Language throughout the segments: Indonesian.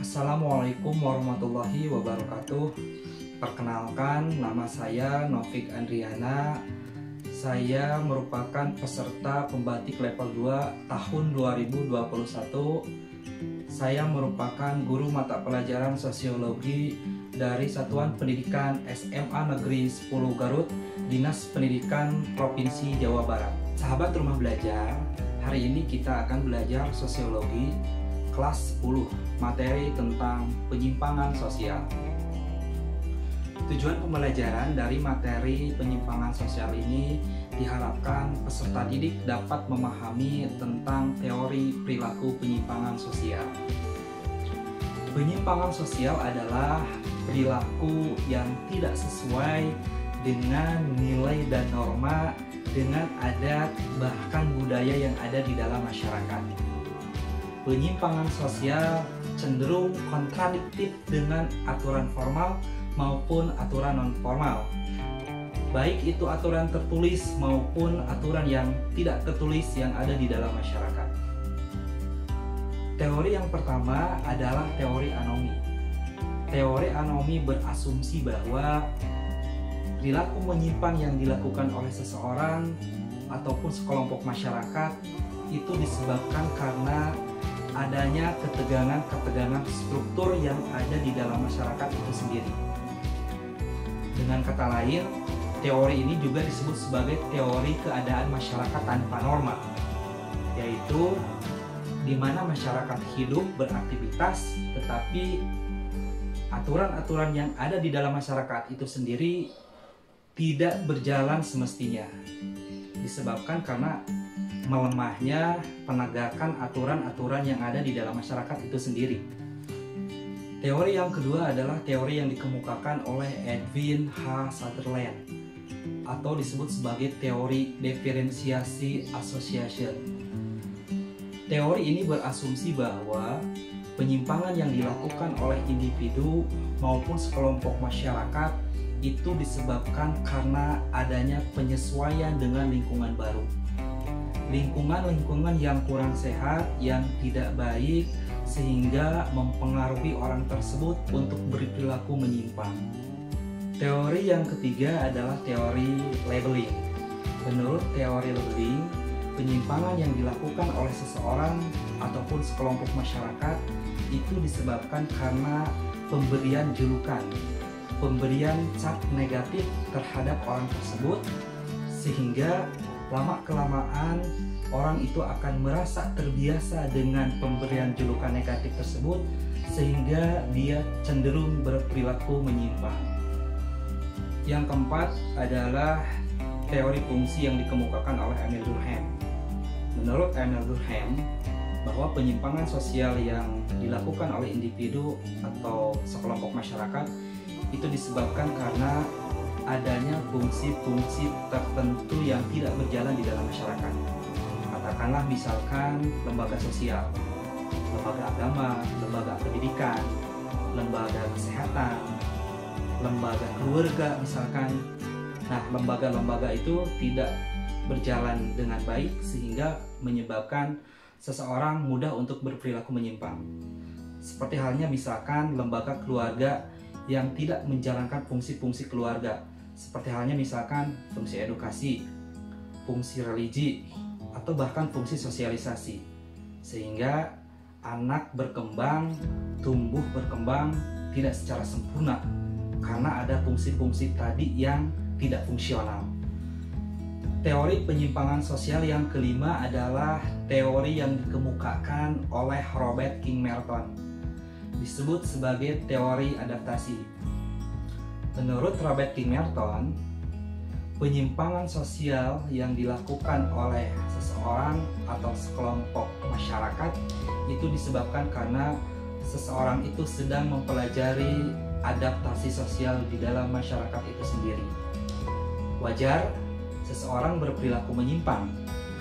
Assalamualaikum warahmatullahi wabarakatuh. Perkenalkan, nama saya Novik Andriana. Saya merupakan peserta pembatik level 2 tahun 2021. Saya merupakan guru mata pelajaran sosiologi dari Satuan Pendidikan SMA Negeri 10 Garut, Dinas Pendidikan Provinsi Jawa Barat. Sahabat rumah belajar, hari ini kita akan belajar sosiologi kelas 10, materi tentang penyimpangan sosial. Tujuan pembelajaran dari materi penyimpangan sosial ini diharapkan peserta didik dapat memahami tentang teori perilaku penyimpangan sosial. Penyimpangan sosial adalah perilaku yang tidak sesuai dengan nilai dan norma, dengan adat bahkan budaya yang ada di dalam masyarakat. Penyimpangan sosial cenderung kontradiktif dengan aturan formal maupun aturan non-formal, baik itu aturan tertulis maupun aturan yang tidak tertulis yang ada di dalam masyarakat. Teori yang pertama adalah teori anomi. Teori anomi berasumsi bahwa perilaku menyimpang yang dilakukan oleh seseorang ataupun sekelompok masyarakat itu disebabkan karena adanya ketegangan struktur yang ada di dalam masyarakat itu sendiri. Dengan kata lain, teori ini juga disebut sebagai teori keadaan masyarakat tanpa norma, yaitu di mana masyarakat hidup beraktivitas tetapi aturan-aturan yang ada di dalam masyarakat itu sendiri tidak berjalan semestinya, disebabkan karena melemahnya penegakan aturan-aturan yang ada di dalam masyarakat itu sendiri. Teori yang kedua adalah teori yang dikemukakan oleh Edwin H. Sutherland atau disebut sebagai teori diferensiasi association. Teori ini berasumsi bahwa penyimpangan yang dilakukan oleh individu maupun sekelompok masyarakat itu disebabkan karena adanya penyesuaian dengan lingkungan baru. Lingkungan yang kurang sehat, yang tidak baik, sehingga mempengaruhi orang tersebut untuk berperilaku menyimpang. Teori yang ketiga adalah teori labeling. Menurut teori labeling, penyimpangan yang dilakukan oleh seseorang ataupun sekelompok masyarakat itu disebabkan karena pemberian julukan, pemberian cap negatif terhadap orang tersebut, sehingga lama-kelamaan orang itu akan merasa terbiasa dengan pemberian julukan negatif tersebut sehingga dia cenderung berperilaku menyimpang. Yang keempat adalah teori fungsi yang dikemukakan oleh Emil Durkheim. Menurut Emil Durkheim, bahwa penyimpangan sosial yang dilakukan oleh individu atau sekelompok masyarakat itu disebabkan karena adanya fungsi-fungsi tertentu yang tidak berjalan di dalam masyarakat. Katakanlah misalkan lembaga sosial, lembaga agama, lembaga pendidikan, lembaga kesehatan, lembaga keluarga misalkan. Nah, lembaga-lembaga itu tidak berjalan dengan baik sehingga menyebabkan seseorang mudah untuk berperilaku menyimpang. Seperti halnya misalkan lembaga keluarga yang tidak menjalankan fungsi-fungsi keluarga, seperti halnya misalkan fungsi edukasi, fungsi religi, atau bahkan fungsi sosialisasi, sehingga anak berkembang, tumbuh berkembang tidak secara sempurna karena ada fungsi-fungsi tadi yang tidak fungsional. Teori penyimpangan sosial yang kelima adalah teori yang dikemukakan oleh Robert King Merton, disebut sebagai teori adaptasi. Menurut Robert King Merton, penyimpangan sosial yang dilakukan oleh seseorang atau sekelompok masyarakat itu disebabkan karena seseorang itu sedang mempelajari adaptasi sosial di dalam masyarakat itu sendiri. Wajar seseorang berperilaku menyimpang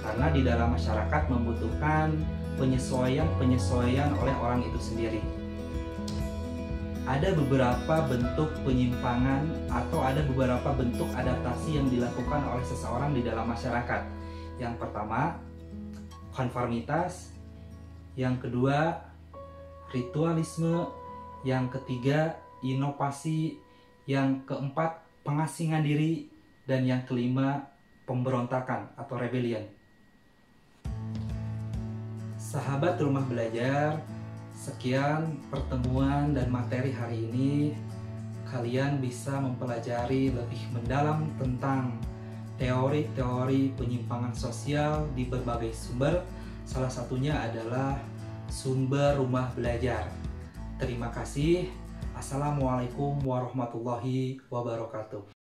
karena di dalam masyarakat membutuhkan penyesuaian oleh orang itu sendiri. Ada beberapa bentuk penyimpangan atau ada beberapa bentuk adaptasi yang dilakukan oleh seseorang di dalam masyarakat. Yang pertama, konformitas. Yang kedua ritualisme, yang ketiga inovasi, yang keempat pengasingan diri, dan yang kelima pemberontakan atau rebellion. Sahabat Rumah Belajar, sekian pertemuan dan materi hari ini. Kalian bisa mempelajari lebih mendalam tentang teori-teori penyimpangan sosial di berbagai sumber. Salah satunya adalah sumber Rumah Belajar. Terima kasih. Assalamualaikum warahmatullahi wabarakatuh.